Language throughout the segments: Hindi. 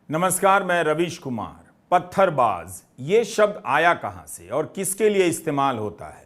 नमस्कार, मैं रवीश कुमार। पत्थरबाज ये शब्द आया कहां से और किसके लिए इस्तेमाल होता है?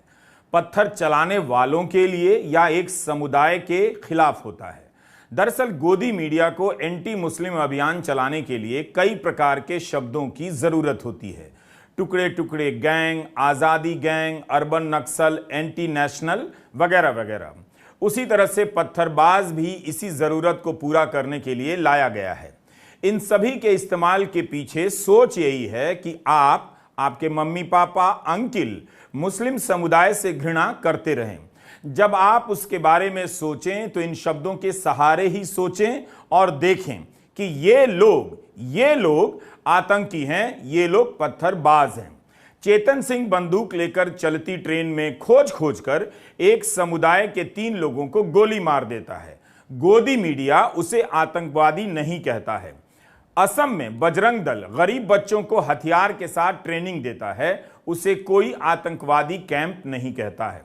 पत्थर चलाने वालों के लिए या एक समुदाय के खिलाफ होता है? दरअसल गोदी मीडिया को एंटी मुस्लिम अभियान चलाने के लिए कई प्रकार के शब्दों की जरूरत होती है। टुकड़े टुकड़े गैंग, आज़ादी गैंग, अर्बन नक्सल, एंटी नेशनल वगैरह वगैरह। उसी तरह से पत्थरबाज भी इसी जरूरत को पूरा करने के लिए लाया गया है। इन सभी के इस्तेमाल के पीछे सोच यही है कि आपके मम्मी पापा, अंकल मुस्लिम समुदाय से घृणा करते रहें। जब आप उसके बारे में सोचें तो इन शब्दों के सहारे ही सोचें और देखें कि ये लोग आतंकी हैं, ये लोग पत्थरबाज हैं। चेतन सिंह बंदूक लेकर चलती ट्रेन में खोज कर एक समुदाय के 3 लोगों को गोली मार देता है। गोदी मीडिया उसे आतंकवादी नहीं कहता है। असम में बजरंग दल गरीब बच्चों को हथियार के साथ ट्रेनिंग देता है, उसे कोई आतंकवादी कैंप नहीं कहता है।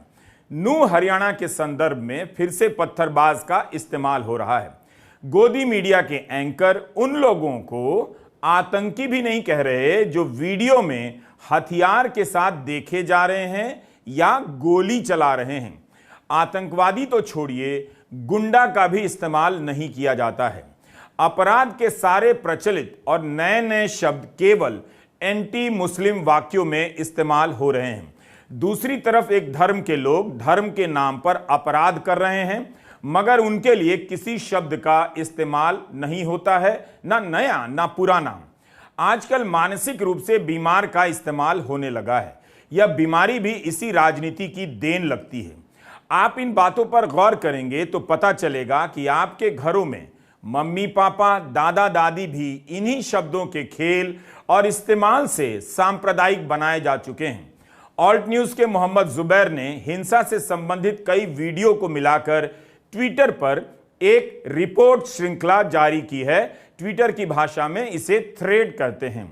नूह हरियाणा के संदर्भ में फिर से पत्थरबाज का इस्तेमाल हो रहा है। गोदी मीडिया के एंकर उन लोगों को आतंकी भी नहीं कह रहे जो वीडियो में हथियार के साथ देखे जा रहे हैं या गोली चला रहे हैं। आतंकवादी तो छोड़िए, गुंडा का भी इस्तेमाल नहीं किया जाता है। अपराध के सारे प्रचलित और नए नए शब्द केवल एंटी मुस्लिम वाक्यों में इस्तेमाल हो रहे हैं। दूसरी तरफ एक धर्म के लोग धर्म के नाम पर अपराध कर रहे हैं, मगर उनके लिए किसी शब्द का इस्तेमाल नहीं होता है, ना नया ना पुराना। आजकल मानसिक रूप से बीमार का इस्तेमाल होने लगा है। यह बीमारी भी इसी राजनीति की देन लगती है। आप इन बातों पर गौर करेंगे तो पता चलेगा कि आपके घरों में मम्मी पापा, दादा दादी भी इन्हीं शब्दों के खेल और इस्तेमाल से सांप्रदायिक बनाए जा चुके हैं। ऑल्ट न्यूज के मोहम्मद जुबैर ने हिंसा से संबंधित कई वीडियो को मिलाकर ट्विटर पर एक रिपोर्ट श्रृंखला जारी की है। ट्विटर की भाषा में इसे थ्रेड कहते हैं।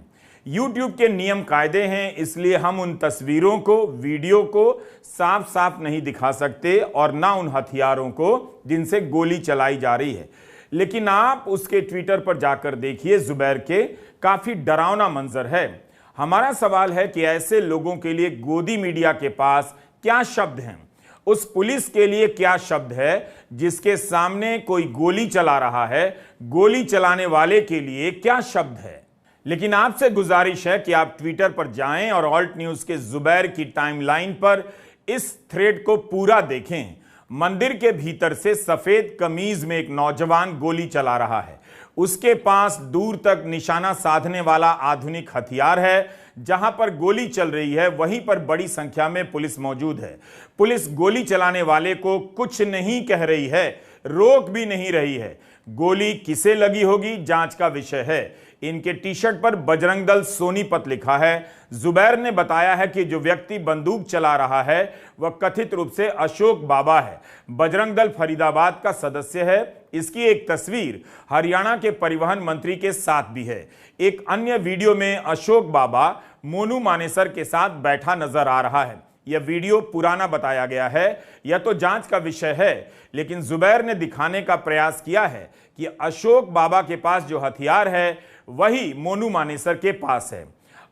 यूट्यूब के नियम कायदे हैं, इसलिए हम उन तस्वीरों को, वीडियो को साफ साफ नहीं दिखा सकते और ना उन हथियारों को जिनसे गोली चलाई जा रही है। लेकिन आप उसके ट्विटर पर जाकर देखिए, जुबैर के काफी डरावना मंजर है। हमारा सवाल है कि ऐसे लोगों के लिए गोदी मीडिया के पास क्या शब्द हैं? उस पुलिस के लिए क्या शब्द है जिसके सामने कोई गोली चला रहा है? गोली चलाने वाले के लिए क्या शब्द है? लेकिन आपसे गुजारिश है कि आप ट्विटर पर जाएं और ऑल्ट न्यूज के जुबैर की टाइमलाइन पर इस थ्रेड को पूरा देखें। मंदिर के भीतर से सफेद कमीज में एक नौजवान गोली चला रहा है। उसके पास दूर तक निशाना साधने वाला आधुनिक हथियार है। जहां पर गोली चल रही है वहीं पर बड़ी संख्या में पुलिस मौजूद है। पुलिस गोली चलाने वाले को कुछ नहीं कह रही है, रोक भी नहीं रही है। गोली किसे लगी होगी जांच का विषय है। इनके टी शर्ट पर बजरंग दल सोनीपत लिखा है। जुबैर ने बताया है कि जो व्यक्ति बंदूक चला रहा है वह कथित रूप से अशोक बाबा है। बजरंग दल फरीदाबाद का सदस्य है। इसकी एक तस्वीर हरियाणा के परिवहन मंत्री के साथ भी है। एक अन्य वीडियो में अशोक बाबा मोनू मानेसर के साथ बैठा नजर आ रहा है। यह वीडियो पुराना बताया गया है, यह तो जांच का विषय है, लेकिन जुबैर ने दिखाने का प्रयास किया है कि अशोक बाबा के पास जो हथियार है वही मोनू मानेसर के पास है।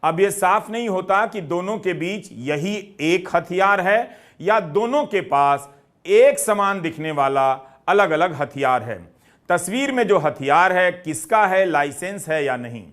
अब यह साफ नहीं होता कि दोनों के बीच यही एक हथियार है या दोनों के पास एक समान दिखने वाला अलग अलग हथियार है। तस्वीर में जो हथियार है किसका है, लाइसेंस है या नहीं।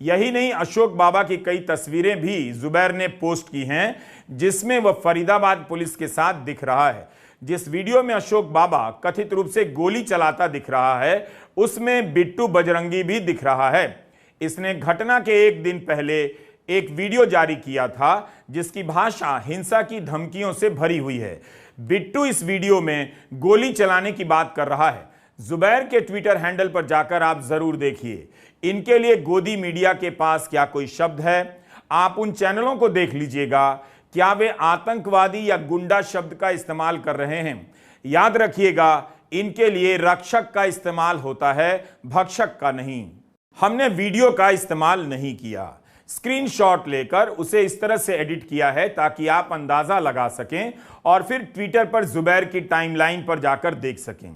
यही नहीं, अशोक बाबा की कई तस्वीरें भी जुबैर ने पोस्ट की हैं जिसमें वह फरीदाबाद पुलिस के साथ दिख रहा है। जिस वीडियो में अशोक बाबा कथित रूप से गोली चलाता दिख रहा है उसमें बिट्टू बजरंगी भी दिख रहा है। इसने घटना के एक दिन पहले एक वीडियो जारी किया था जिसकी भाषा हिंसा की धमकियों से भरी हुई है। बिट्टू इस वीडियो में गोली चलाने की बात कर रहा है। जुबैर के ट्विटर हैंडल पर जाकर आप जरूर देखिए। इनके लिए गोदी मीडिया के पास क्या कोई शब्द है? आप उन चैनलों को देख लीजिएगा, क्या वे आतंकवादी या गुंडा शब्द का इस्तेमाल कर रहे हैं? याद रखिएगा, इनके लिए रक्षक का इस्तेमाल होता है, भक्षक का नहीं। हमने वीडियो का इस्तेमाल नहीं किया, स्क्रीनशॉट लेकर उसे इस तरह से एडिट किया है ताकि आप अंदाजा लगा सकें और फिर ट्विटर पर जुबैर की टाइमलाइन पर जाकर देख सकें।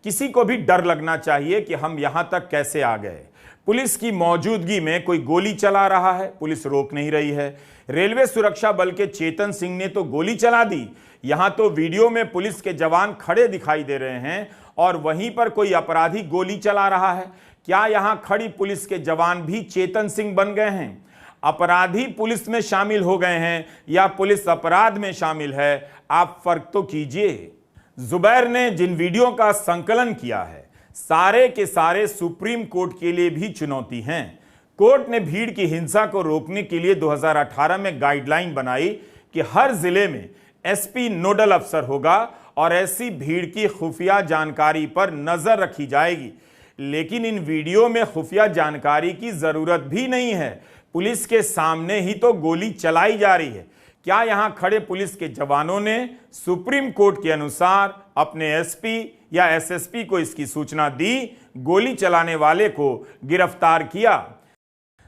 किसी को भी डर लगना चाहिए कि हम यहां तक कैसे आ गए। पुलिस की मौजूदगी में कोई गोली चला रहा है, पुलिस रोक नहीं रही है। रेलवे सुरक्षा बल के चेतन सिंह ने तो गोली चला दी। यहां तो वीडियो में पुलिस के जवान खड़े दिखाई दे रहे हैं और वहीं पर कोई अपराधी गोली चला रहा है। क्या यहां खड़ी पुलिस के जवान भी चेतन सिंह बन गए हैं? अपराधी पुलिस में शामिल हो गए हैं या पुलिस अपराध में शामिल है? आप फर्क तो कीजिए। जुबैर ने जिन वीडियो का संकलन किया है, सारे के सारे सुप्रीम कोर्ट के लिए भी चुनौती हैं। कोर्ट ने भीड़ की हिंसा को रोकने के लिए 2018 में गाइडलाइन बनाई कि हर जिले में एसपी नोडल अफसर होगा और ऐसी भीड़ की खुफिया जानकारी पर नजर रखी जाएगी। लेकिन इन वीडियो में खुफिया जानकारी की जरूरत भी नहीं है। पुलिस के सामने ही तो गोली चलाई जा रही है। क्या यहां खड़े पुलिस के जवानों ने सुप्रीम कोर्ट के अनुसार अपने एसपी या एसएसपी को इसकी सूचना दी, गोली चलाने वाले को गिरफ्तार किया?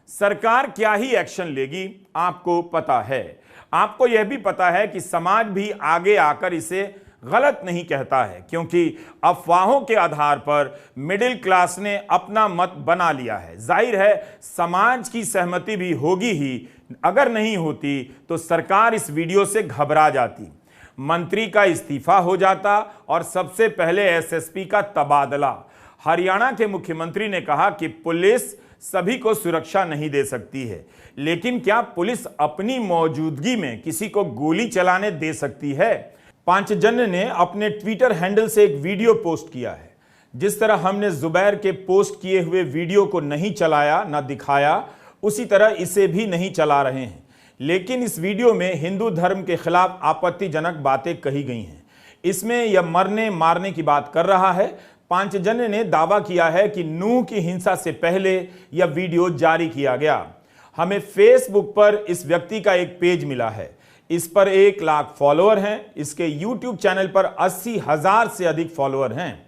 सरकार क्या ही एक्शन लेगी आपको पता है। आपको यह भी पता है कि समाज भी आगे आकर इसे गलत नहीं कहता है, क्योंकि अफवाहों के आधार पर मिडिल क्लास ने अपना मत बना लिया है। जाहिर है समाज की सहमति भी होगी ही, अगर नहीं होती तो सरकार इस वीडियो से घबरा जाती, मंत्री का इस्तीफा हो जाता और सबसे पहले एसएसपी का तबादला। हरियाणा के मुख्यमंत्री ने कहा कि पुलिस सभी को सुरक्षा नहीं दे सकती है, लेकिन क्या पुलिस अपनी मौजूदगी में किसी को गोली चलाने दे सकती है? पांचजन्य ने अपने ट्विटर हैंडल से एक वीडियो पोस्ट किया है। जिस तरह हमने जुबैर के पोस्ट किए हुए वीडियो को नहीं चलाया ना दिखाया, उसी तरह इसे भी नहीं चला रहे हैं। लेकिन इस वीडियो में हिंदू धर्म के खिलाफ आपत्तिजनक बातें कही गई हैं। इसमें यह मरने मारने की बात कर रहा है। पांचजन्य ने दावा किया है कि नूह की हिंसा से पहले यह वीडियो जारी किया गया। हमें फेसबुक पर इस व्यक्ति का एक पेज मिला है। इस पर 1 लाख फॉलोअर हैं। इसके यूट्यूब चैनल पर 80,000 से अधिक फॉलोअर हैं।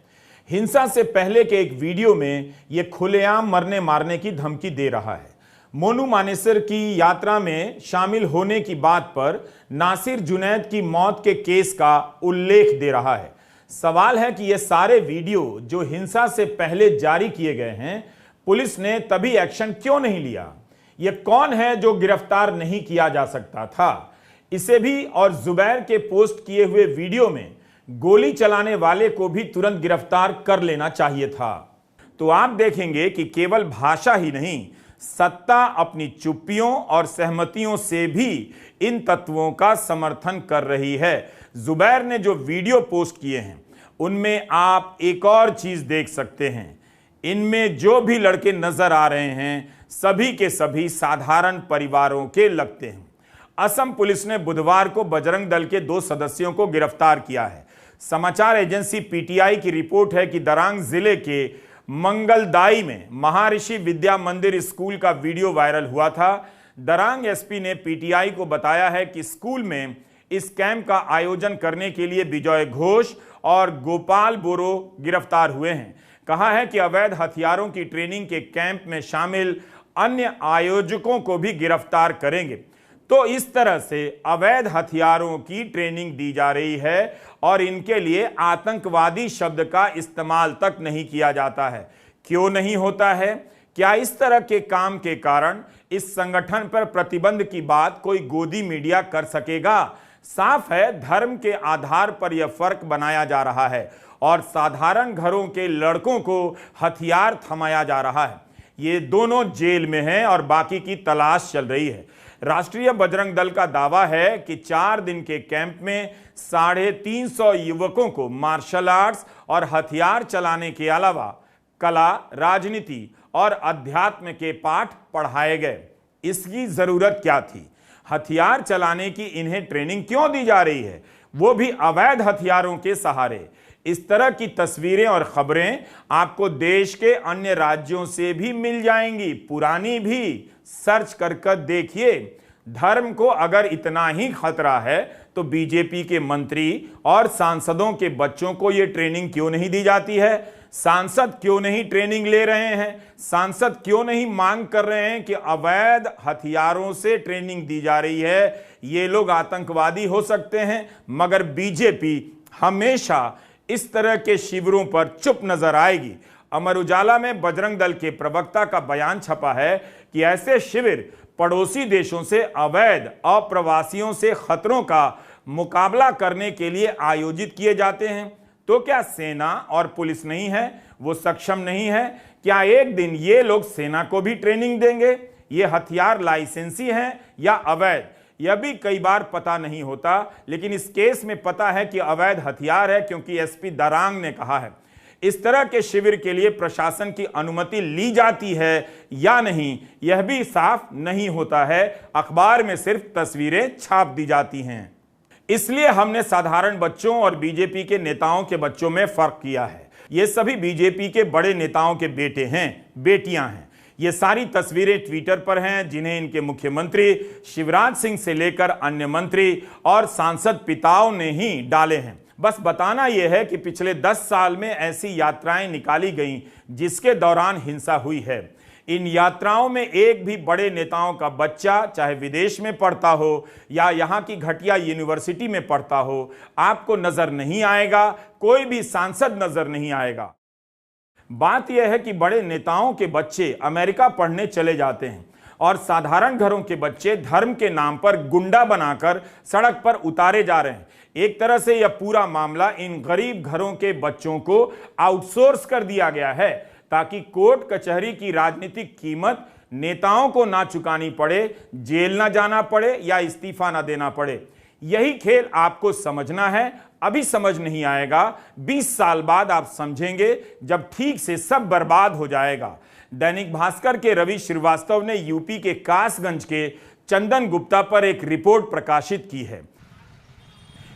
हिंसा से पहले के एक वीडियो में यह खुलेआम मरने मारने की धमकी दे रहा है। मोनू मानेसर की यात्रा में शामिल होने की बात पर नासिर जुनैद की मौत के केस का उल्लेख दे रहा है। सवाल है कि यह सारे वीडियो जो हिंसा से पहले जारी किए गए हैं, पुलिस ने तभी एक्शन क्यों नहीं लिया? यह कौन है जो गिरफ्तार नहीं किया जा सकता था? इसे भी और जुबैर के पोस्ट किए हुए वीडियो में गोली चलाने वाले को भी तुरंत गिरफ्तार कर लेना चाहिए था। तो आप देखेंगे कि केवल भाषा ही नहीं, सत्ता अपनी चुप्पियों और सहमतियों से भी इन तत्वों का समर्थन कर रही है। जुबैर ने जो वीडियो पोस्ट किए हैं, उनमें आप एक और चीज देख सकते हैं। इनमें जो भी लड़के नजर आ रहे हैं, सभी के सभी साधारण परिवारों के लगते हैं। असम पुलिस ने बुधवार को बजरंग दल के 2 सदस्यों को गिरफ्तार किया है। समाचार एजेंसी पीटीआई की रिपोर्ट है कि दरांग जिले के मंगलदाई में महर्षि विद्या मंदिर स्कूल का वीडियो वायरल हुआ था। दरांग एसपी ने पीटीआई को बताया है कि स्कूल में इस कैंप का आयोजन करने के लिए विजय घोष और गोपाल बोरो गिरफ्तार हुए हैं। कहा है कि अवैध हथियारों की ट्रेनिंग के कैंप में शामिल अन्य आयोजकों को भी गिरफ्तार करेंगे। तो इस तरह से अवैध हथियारों की ट्रेनिंग दी जा रही है और इनके लिए आतंकवादी शब्द का इस्तेमाल तक नहीं किया जाता है। क्यों नहीं होता है? क्या इस तरह के काम के कारण इस संगठन पर प्रतिबंध की बात कोई गोदी मीडिया कर सकेगा? साफ है, धर्म के आधार पर यह फर्क बनाया जा रहा है और साधारण घरों के लड़कों को हथियार थमाया जा रहा है। ये दोनों जेल में हैं और बाकी की तलाश चल रही है। राष्ट्रीय बजरंग दल का दावा है कि 4 दिन के कैंप में 350 युवकों को मार्शल आर्ट्स और हथियार चलाने के अलावा कला, राजनीति और अध्यात्म के पाठ पढ़ाए गए। इसकी जरूरत क्या थी? हथियार चलाने की इन्हें ट्रेनिंग क्यों दी जा रही है, वो भी अवैध हथियारों के सहारे? इस तरह की तस्वीरें और खबरें आपको देश के अन्य राज्यों से भी मिल जाएंगी, पुरानी भी। सर्च कर देखिए। धर्म को अगर इतना ही खतरा है तो बीजेपी के मंत्री और सांसदों के बच्चों को यह ट्रेनिंग क्यों नहीं दी जाती है? सांसद क्यों नहीं ट्रेनिंग ले रहे हैं? सांसद क्यों नहीं मांग कर रहे हैं कि अवैध हथियारों से ट्रेनिंग दी जा रही है, ये लोग आतंकवादी हो सकते हैं? मगर बीजेपी हमेशा इस तरह के शिविरों पर चुप नजर आएगी। अमर उजाला में बजरंग दल के प्रवक्ता का बयान छपा है कि ऐसे शिविर पड़ोसी देशों से अवैध अप्रवासियों से खतरों का मुकाबला करने के लिए आयोजित किए जाते हैं। तो क्या सेना और पुलिस नहीं है, वो सक्षम नहीं है? क्या एक दिन ये लोग सेना को भी ट्रेनिंग देंगे? ये हथियार लाइसेंसी हैं या अवैध, यह भी कई बार पता नहीं होता, लेकिन इस केस में पता है कि अवैध हथियार है, क्योंकि एसपी दारांग ने कहा है। इस तरह के शिविर के लिए प्रशासन की अनुमति ली जाती है या नहीं, यह भी साफ नहीं होता है। अखबार में सिर्फ तस्वीरें छाप दी जाती हैं। इसलिए हमने साधारण बच्चों और बीजेपी के नेताओं के बच्चों में फर्क किया है। ये सभी बीजेपी के बड़े नेताओं के बेटे हैं, बेटियां हैं। ये सारी तस्वीरें ट्विटर पर हैं, जिन्हें इनके मुख्यमंत्री शिवराज सिंह से लेकर अन्य मंत्री और सांसद पिताओं ने ही डाले हैं। बस बताना यह है कि पिछले 10 साल में ऐसी यात्राएं निकाली गईं जिसके दौरान हिंसा हुई है। इन यात्राओं में एक भी बड़े नेताओं का बच्चा, चाहे विदेश में पढ़ता हो या यहाँ की घटिया यूनिवर्सिटी में पढ़ता हो, आपको नजर नहीं आएगा। कोई भी सांसद नजर नहीं आएगा। बात यह है कि बड़े नेताओं के बच्चे अमेरिका पढ़ने चले जाते हैं और साधारण घरों के बच्चे धर्म के नाम पर गुंडा बनाकर सड़क पर उतारे जा रहे हैं। एक तरह से यह पूरा मामला इन गरीब घरों के बच्चों को आउटसोर्स कर दिया गया है, ताकि कोर्ट कचहरी की राजनीतिक कीमत नेताओं को ना चुकानी पड़े, जेल ना जाना पड़े या इस्तीफा ना देना पड़े। यही खेल आपको समझना है। अभी समझ नहीं आएगा, 20 साल बाद आप समझेंगे, जब ठीक से सब बर्बाद हो जाएगा। दैनिक भास्कर के रवि श्रीवास्तव ने यूपी के कासगंज के चंदन गुप्ता पर एक रिपोर्ट प्रकाशित की है।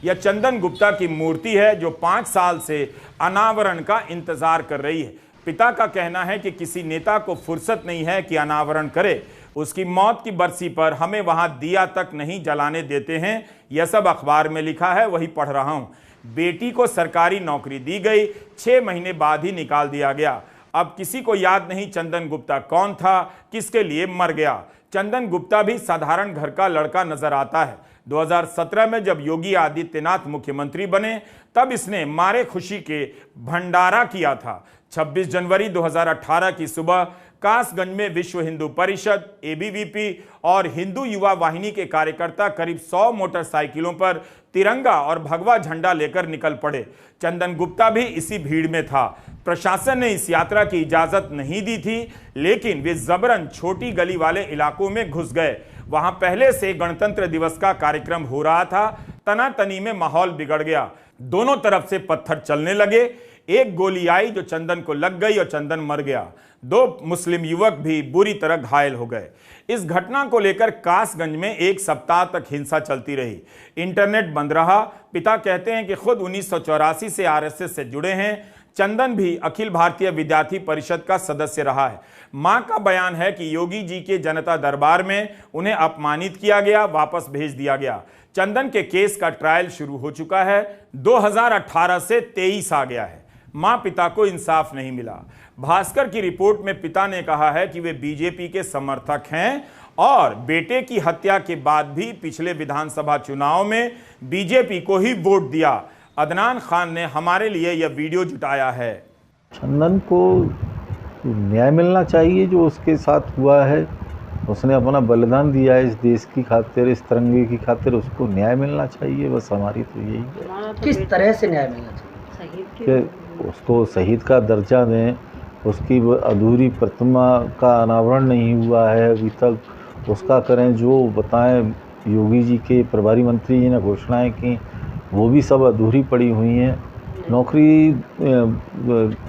यह चंदन गुप्ता की मूर्ति है जो 5 साल से अनावरण का इंतजार कर रही है। पिता का कहना है कि किसी नेता को फुर्सत नहीं है कि अनावरण करे। उसकी मौत की बरसी पर हमें वहां दिया तक नहीं जलाने देते हैं। यह सब अखबार में लिखा है, वही पढ़ रहा हूं। बेटी को सरकारी नौकरी दी गई, 6 महीने बाद ही निकाल दिया गया। अब किसी को याद नहीं चंदन गुप्ता कौन था, किसके लिए मर गया। चंदन गुप्ता भी साधारण घर का लड़का नजर आता है। 2017 में जब योगी आदित्यनाथ मुख्यमंत्री बने, तब इसने मारे खुशी के भंडारा किया था। 26 जनवरी 2018 की सुबह कासगंज में विश्व हिंदू परिषद, एबीवीपी और हिंदू युवा वाहिनी के कार्यकर्ता करीब 100 मोटरसाइकिलों पर तिरंगा और भगवा झंडा लेकर निकल पड़े। चंदन गुप्ता भी इसी भीड़ में था। प्रशासन ने इस यात्रा की इजाजत नहीं दी थी, लेकिन वे जबरन छोटी गली वाले इलाकों में घुस गए। वहां पहले से गणतंत्र दिवस का कार्यक्रम हो रहा था। तनातनी में माहौल बिगड़ गया। दोनों तरफ से पत्थर चलने लगे। एक गोली आई जो चंदन को लग गई और चंदन मर गया। 2 मुस्लिम युवक भी बुरी तरह घायल हो गए। इस घटना को लेकर कासगंज में 1 सप्ताह तक हिंसा चलती रही। इंटरनेट बंद रहा। पिता कहते हैं कि खुद 1984 से आरएसएस से जुड़े हैं। चंदन भी अखिल भारतीय विद्यार्थी परिषद का सदस्य रहा है। मां का बयान है कि योगी जी के जनता दरबार में उन्हें अपमानित किया गया, वापस भेज दिया गया। चंदन के केस का ट्रायल शुरू हो चुका है। 2018 से 23 आ गया है। मां पिता को इंसाफ नहीं मिला। भास्कर की रिपोर्ट में पिता ने कहा है कि वे बीजेपी के समर्थक हैं और बेटे की हत्या के बाद भी पिछले विधानसभा चुनाव में बीजेपी को ही वोट दिया। अदनान खान ने हमारे लिए यह वीडियो जुटाया है। चंदन को न्याय मिलना चाहिए जो उसके साथ हुआ है। उसने अपना बलिदान दिया है इस देश की खातिर, इस तिरंगे की खातिर। उसको न्याय मिलना चाहिए, बस हमारी तो यही है। किस तरह से न्याय मिलना चाहिए? कि उसको शहीद का दर्जा दें। उसकी अधूरी प्रतिमा का अनावरण नहीं हुआ है अभी तक, उसका करें। जो बताएं योगी जी के प्रभारी मंत्री जी ने घोषणाएं की, वो भी सब अधूरी पड़ी हुई हैं। नौकरी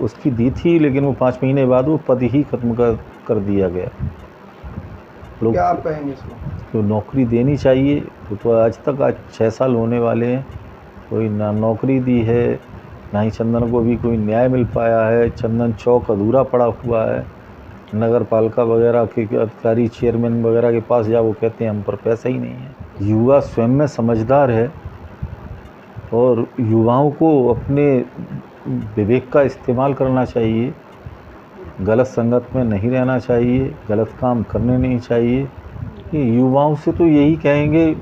उसकी दी थी, लेकिन वो 5 महीने बाद वो पद ही खत्म कर दिया गया। लोग क्या आप कहेंगे इसको? तो नौकरी देनी चाहिए। तो आज 6 साल होने वाले हैं, कोई ना नौकरी दी है, ना ही चंदन को भी कोई न्याय मिल पाया है। चंदन चौक अधूरा पड़ा हुआ है। नगर पालिका वगैरह के अधिकारी, चेयरमैन वगैरह के पास जा, वो कहते हैं हम पर पैसा ही नहीं है। युवा स्वयं में समझदार है और युवाओं को अपने विवेक का इस्तेमाल करना चाहिए। गलत संगत में नहीं रहना चाहिए, गलत काम करने नहीं चाहिए। कि युवाओं से तो यही कहेंगे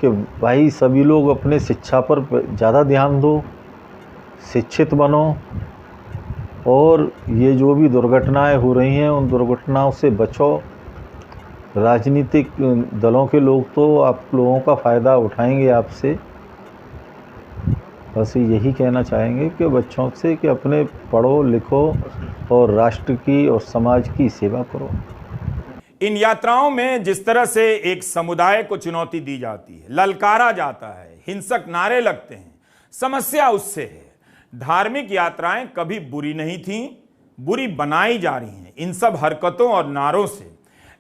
कि भाई सभी लोग अपने शिक्षा पर ज़्यादा ध्यान दो, शिक्षित बनो और ये जो भी दुर्घटनाएं हो रही हैं उन दुर्घटनाओं से बचो। राजनीतिक दलों के लोग तो आप लोगों का फ़ायदा उठाएंगे आपसे। बस यही कहना चाहेंगे कि बच्चों से कि अपने पढ़ो लिखो और राष्ट्र की और समाज की सेवा करो। इन यात्राओं में जिस तरह से एक समुदाय को चुनौती दी जाती है, ललकारा जाता है, हिंसक नारे लगते हैं, समस्या उससे है। धार्मिक यात्राएं कभी बुरी नहीं थीं, बुरी बनाई जा रही हैं इन सब हरकतों और नारों से।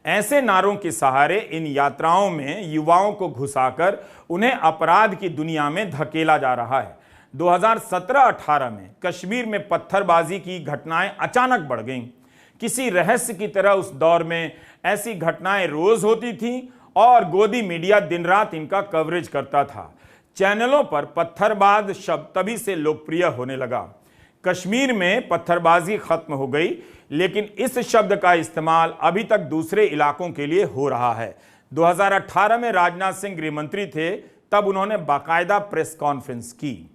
ऐसे नारों के सहारे इन यात्राओं में युवाओं को घुसाकर उन्हें अपराध की दुनिया में धकेला जा रहा है। 2017-18 में कश्मीर में पत्थरबाजी की घटनाएं अचानक बढ़ गईं। किसी रहस्य की तरह उस दौर में ऐसी घटनाएं रोज होती थीं और गोदी मीडिया दिन रात इनका कवरेज करता था। चैनलों पर पत्थरबाज शब्द तभी से लोकप्रिय होने लगा। कश्मीर में पत्थरबाजी खत्म हो गई, लेकिन इस शब्द का इस्तेमाल अभी तक दूसरे इलाकों के लिए हो रहा है। 2018 में राजनाथ सिंह गृह मंत्री थे, तब उन्होंने बाकायदा प्रेस कॉन्फ्रेंस की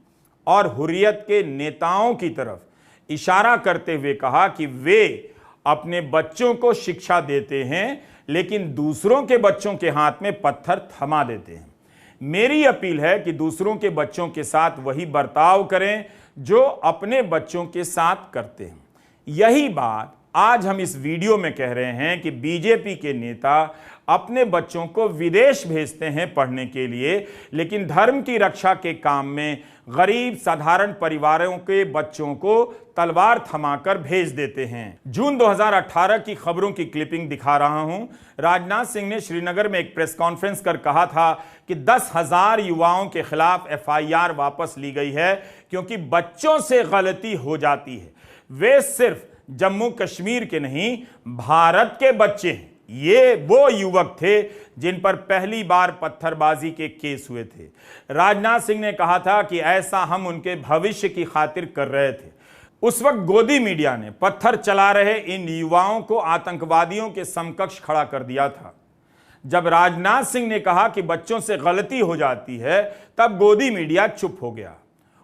और हुर्रियत के नेताओं की तरफ इशारा करते हुए कहा कि वे अपने बच्चों को शिक्षा देते हैं, लेकिन दूसरों के बच्चों के हाथ में पत्थर थमा देते हैं। मेरी अपील है कि दूसरों के बच्चों के साथ वही बर्ताव करें जो अपने बच्चों के साथ करते हैं। यही बात आज हम इस वीडियो में कह रहे हैं कि बीजेपी के नेता अपने बच्चों को विदेश भेजते हैं पढ़ने के लिए, लेकिन धर्म की रक्षा के काम में गरीब साधारण परिवारों के बच्चों को तलवार थमाकर भेज देते हैं। जून 2018 की खबरों की क्लिपिंग दिखा रहा हूं। राजनाथ सिंह ने श्रीनगर में एक प्रेस कॉन्फ्रेंस कर कहा था कि 10,000 युवाओं के खिलाफ FIR वापस ली गई है क्योंकि बच्चों से गलती हो जाती है। वे सिर्फ जम्मू कश्मीर के नहीं, भारत के बच्चे हैं। ये वो युवक थे जिन पर पहली बार पत्थरबाजी के केस हुए थे। राजनाथ सिंह ने कहा था कि ऐसा हम उनके भविष्य की खातिर कर रहे थे। उस वक्त गोदी मीडिया ने पत्थर चला रहे इन युवाओं को आतंकवादियों के समकक्ष खड़ा कर दिया था। जब राजनाथ सिंह ने कहा कि बच्चों से गलती हो जाती है, तब गोदी मीडिया चुप हो गया।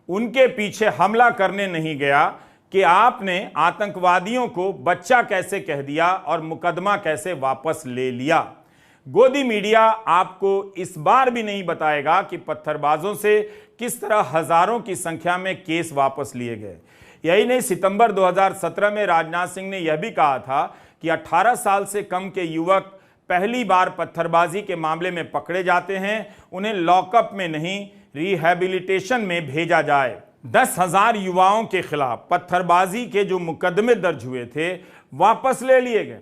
उनके पीछे हमला करने नहीं गया कि आपने आतंकवादियों को बच्चा कैसे कह दिया और मुकदमा कैसे वापस ले लिया। गोदी मीडिया आपको इस बार भी नहीं बताएगा कि पत्थरबाजों से किस तरह हजारों की संख्या में केस वापस लिए गए। यही नहीं, सितंबर 2017 में राजनाथ सिंह ने यह भी कहा था कि 18 साल से कम के युवक पहली बार पत्थरबाजी के मामले में पकड़े जाते हैं, उन्हें लॉकअप में नहीं रिहैबिलिटेशन में भेजा जाए। 10,000 युवाओं के खिलाफ पत्थरबाजी के जो मुकदमे दर्ज हुए थे वापस ले लिए गए।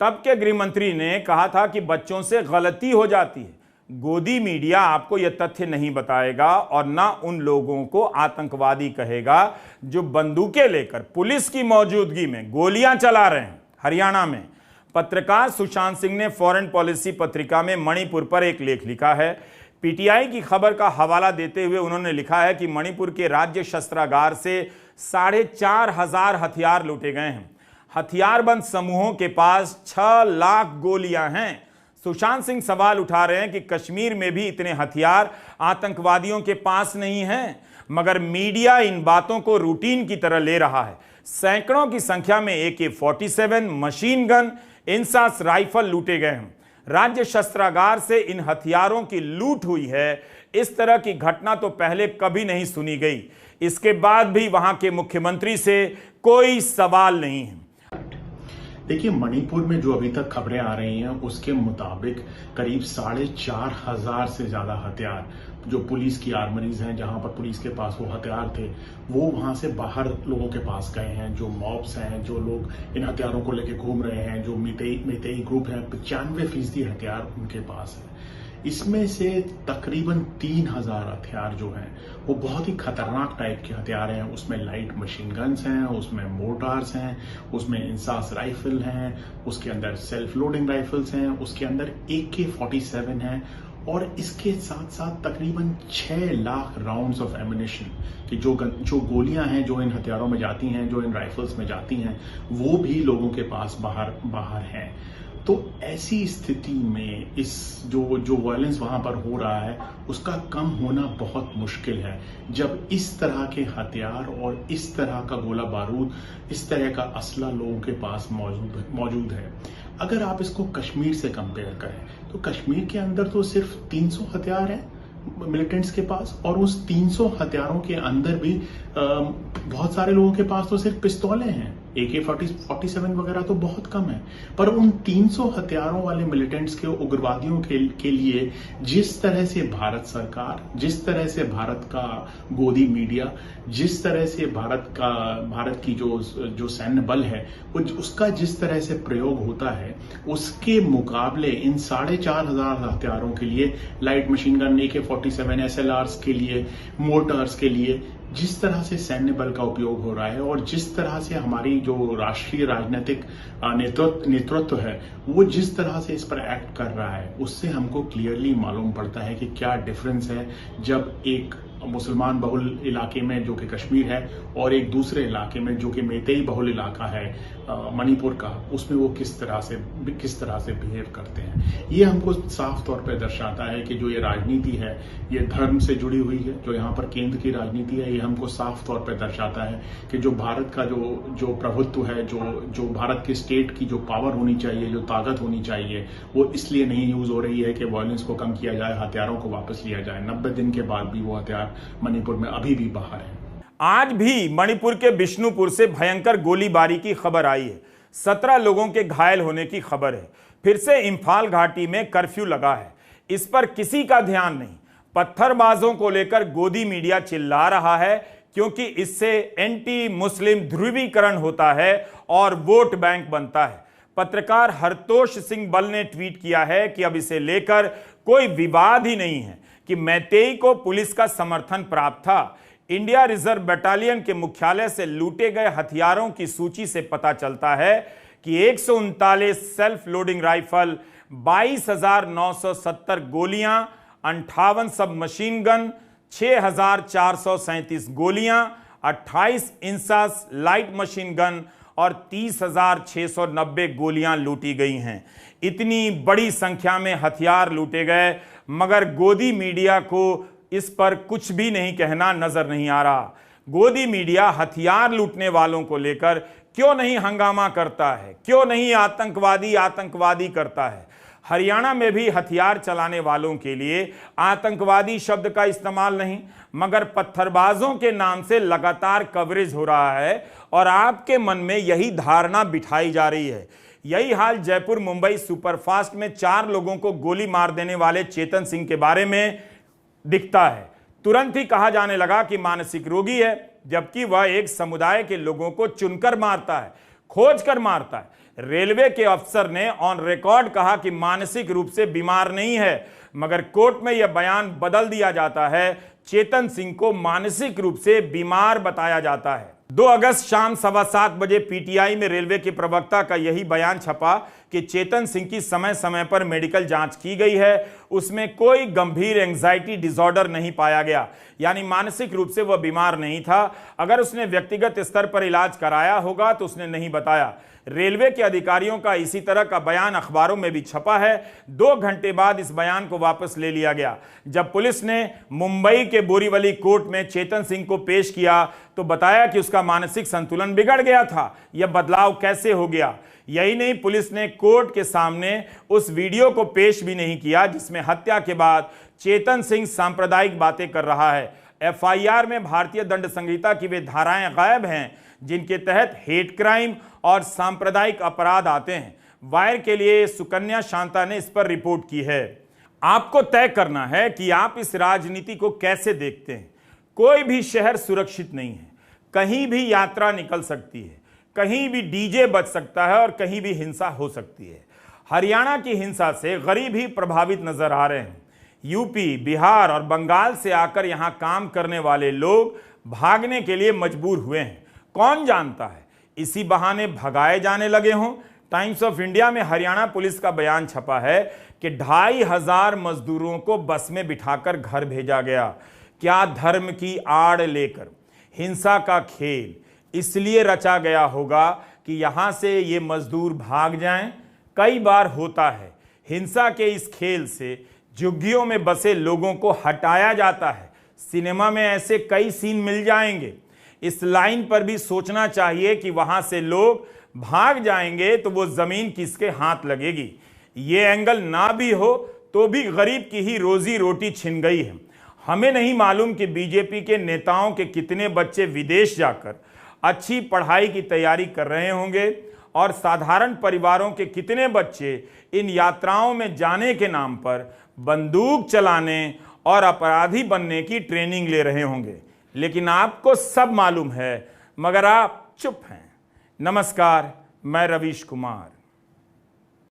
तब के गृह मंत्री ने कहा था कि बच्चों से गलती हो जाती है। गोदी मीडिया आपको यह तथ्य नहीं बताएगा और ना उन लोगों को आतंकवादी कहेगा जो बंदूकें लेकर पुलिस की मौजूदगी में गोलियां चला रहे हैं। हरियाणा में पत्रकार सुशांत सिंह ने फॉरेन पॉलिसी पत्रिका में मणिपुर पर एक लेख लिखा है। पीटीआई की खबर का हवाला देते हुए उन्होंने लिखा है कि मणिपुर के राज्य शस्त्रागार से 4,500 हथियार लूटे गए हैं। हथियारबंद समूहों के पास 6 लाख गोलियां हैं। सुशांत सिंह सवाल उठा रहे हैं कि कश्मीर में भी इतने हथियार आतंकवादियों के पास नहीं हैं, मगर मीडिया इन बातों को रूटीन की तरह ले रहा है। सैकड़ों की संख्या में AK-47, machine gun, INSAS rifle लूटे गए हैं। राज्य शस्त्रागार से इन हथियारों की लूट हुई है। इस तरह की घटना तो पहले कभी नहीं सुनी गई। इसके बाद भी वहां के मुख्यमंत्री से कोई सवाल नहीं है। देखिए, मणिपुर में जो अभी तक खबरें आ रही हैं उसके मुताबिक करीब 4,500 से ज्यादा हथियार जो पुलिस की आर्मरीज हैं, जहां पर पुलिस के पास वो हथियार थे, वो वहां से बाहर लोगों के पास गए हैं। जो मॉब्स हैं, जो लोग इन हथियारों को लेकर घूम रहे हैं, जो मेतेई ग्रुप हैं, 95% हथियार उनके पास है। इसमें से तकरीबन 3,000 हथियार जो हैं वो बहुत ही खतरनाक टाइप के हथियार हैं। उसमें लाइट मशीन गन्स हैं, उसमें मोर्टार्स हैं, उसमें इंसास राइफल हैं, उसके अंदर सेल्फ लोडिंग राइफल्स हैं, उसके अंदर AK-47 हैं और इसके साथ साथ तकरीबन 6 लाख राउंड्स ऑफ एमिनेशन कि जो गोलियां हैं जो इन हथियारों में जाती हैं, जो इन राइफल्स में जाती हैं, वो भी लोगों के पास बाहर हैं। तो ऐसी स्थिति में इस जो वायलेंस वहां पर हो रहा है उसका कम होना बहुत मुश्किल है, जब इस तरह के हथियार और इस तरह का गोला बारूद, इस तरह का असला लोगों के पास मौजूद है। अगर आप इसको कश्मीर से कंपेयर करें तो कश्मीर के अंदर तो सिर्फ 300 हथियार हैं मिलिटेंट्स के पास, और उस 300 हथियारों के अंदर भी बहुत सारे लोगों के पास तो सिर्फ पिस्तौलें हैं। AK-47 वगैरह तो बहुत कम है, पर उन 300 हथियारों वाले मिलिटेंट्स के उग्रवादियों के लिए जिस तरह से भारत सरकार, जिस तरह से भारत का गोदी मीडिया, जिस तरह से भारत की जो सैन्य बल है उसका जिस तरह से प्रयोग होता है, उसके मुकाबले इन 4,500 हथियारों के लिए, light machine gun, AK-47, SLRs के लिए, मोर्टार्स के लिए जिस तरह से सैन्य बल का उपयोग हो रहा है और जिस तरह से हमारी जो राष्ट्रीय राजनीतिक नेतृत्व है वो जिस तरह से इस पर एक्ट कर रहा है, उससे हमको क्लियरली मालूम पड़ता है कि क्या डिफरेंस है जब एक मुसलमान बहुल इलाके में जो कि कश्मीर है और एक दूसरे इलाके में जो कि मेतेई बहुल इलाका है मणिपुर का, उसमें वो किस तरह से बिहेव करते हैं। ये हमको साफ तौर पे दर्शाता है कि जो ये राजनीति है ये धर्म से जुड़ी हुई है। जो यहाँ पर केंद्र की राजनीति है ये हमको साफ तौर पे दर्शाता है कि जो भारत का जो प्रभुत्व है, जो भारत के स्टेट की जो पावर होनी चाहिए, जो ताकत होनी चाहिए, वो इसलिए नहीं यूज हो रही है कि वायलेंस को कम किया जाए, हथियारों को वापस लिया जाए। 90 दिन के बाद भी वो हथियार मणिपुर में अभी भी बाहर है। आज भी मणिपुर के बिष्णुपुर से भयंकर गोलीबारी की खबर आई है। 17 लोगों के घायल होने की खबर है। फिर से इंफाल घाटी में कर्फ्यू लगा है, इस पर किसी का ध्यान नहीं। पत्थरबाजों को लेकर गोदी मीडिया चिल्ला रहा है क्योंकि इससे एंटी मुस्लिम ध्रुवीकरण होता है और वोट बैंक बनता है। पत्रकार हरतोष सिंह बल ने ट्वीट किया है कि अब इसे लेकर कोई विवाद ही नहीं है कि मैतेई को पुलिस का समर्थन प्राप्त था। इंडिया रिजर्व बटालियन के मुख्यालय से लूटे गए हथियारों की सूची से पता चलता है कि 139 सेल्फ लोडिंग राइफल, 22,970 गोलियां, 58 सब मशीन गन, 6,437 गोलियां, 28 इंसास लाइट मशीन गन और 30,690 गोलियां लूटी गई हैं। इतनी बड़ी संख्या में हथियार लूटे गए, मगर गोदी मीडिया को इस पर कुछ भी नहीं कहना नजर नहीं आ रहा। गोदी मीडिया हथियार लूटने वालों को लेकर क्यों नहीं हंगामा करता है, क्यों नहीं आतंकवादी करता है। हरियाणा में भी हथियार चलाने वालों के लिए आतंकवादी शब्द का इस्तेमाल नहीं, मगर पत्थरबाजों के नाम से लगातार कवरेज हो रहा है और आपके मन में यही धारणा बिठाई जा रही है। यही हाल जयपुर मुंबई सुपरफास्ट में 4 लोगों को गोली मार देने वाले चेतन सिंह के बारे में दिखता है। तुरंत ही कहा जाने लगा कि मानसिक रोगी है, जबकि वह एक समुदाय के लोगों को चुनकर मारता है, खोजकर मारता है। रेलवे के अफसर ने ऑन रिकॉर्ड कहा कि मानसिक रूप से बीमार नहीं है, मगर कोर्ट में यह बयान बदल दिया जाता है। चेतन सिंह को मानसिक रूप से बीमार बताया जाता है। 2 अगस्त शाम 7:15 बजे पीटीआई में रेलवे के प्रवक्ता का यही बयान छपा कि चेतन सिंह की समय समय पर मेडिकल जांच की गई है, उसमें कोई गंभीर एंजाइटी डिसऑर्डर नहीं पाया गया, यानी मानसिक रूप से वह बीमार नहीं था। अगर उसने व्यक्तिगत स्तर पर इलाज कराया होगा तो उसने नहीं बताया। रेलवे के अधिकारियों का इसी तरह का बयान अखबारों में भी छपा है। 2 घंटे बाद इस बयान को वापस ले लिया गया। जब पुलिस ने मुंबई के बोरीवली कोर्ट में चेतन सिंह को पेश किया तो बताया कि उसका मानसिक संतुलन बिगड़ गया था। यह बदलाव कैसे हो गया? यही नहीं, पुलिस ने कोर्ट के सामने उस वीडियो को पेश भी नहीं किया जिसमें हत्या के बाद चेतन सिंह सांप्रदायिक बातें कर रहा है। एफआईआर में भारतीय दंड संहिता की वे धाराएं गायब हैं जिनके तहत हेट क्राइम और सांप्रदायिक अपराध आते हैं। वायर के लिए सुकन्या शांता ने इस पर रिपोर्ट की है। आपको तय करना है कि आप इस राजनीति को कैसे देखते हैं। कोई भी शहर सुरक्षित नहीं है, कहीं भी यात्रा निकल सकती है, कहीं भी डीजे बज सकता है और कहीं भी हिंसा हो सकती है। हरियाणा की हिंसा से गरीब ही प्रभावित नजर आ रहे हैं। यूपी, बिहार और बंगाल से आकर यहां काम करने वाले लोग भागने के लिए मजबूर हुए हैं। कौन जानता है इसी बहाने भगाए जाने लगे हों। टाइम्स ऑफ इंडिया में हरियाणा पुलिस का बयान छपा है कि 2,500 मजदूरों को बस में बिठाकर घर भेजा गया। क्या धर्म की आड़ लेकर हिंसा का खेल इसलिए रचा गया होगा कि यहां से ये मजदूर भाग जाएं? कई बार होता है। हिंसा के इस खेल से झुग्गियों में बसे लोगों को हटाया जाता है। सिनेमा में ऐसे कई सीन मिल जाएंगे। इस लाइन पर भी सोचना चाहिए कि वहां से लोग भाग जाएंगे तो वो जमीन किसके हाथ लगेगी। ये एंगल ना भी हो तो भी गरीब की ही रोजी रोटी छिन गई है। हमें नहीं मालूम कि बीजेपी के नेताओं के कितने बच्चे विदेश जाकर अच्छी पढ़ाई की तैयारी कर रहे होंगे और साधारण परिवारों के कितने बच्चे इन यात्राओं में जाने के नाम पर बंदूक चलाने और अपराधी बनने की ट्रेनिंग ले रहे होंगे। लेकिन आपको सब मालूम है, मगर आप चुप हैं। नमस्कार, मैं रवीश कुमार।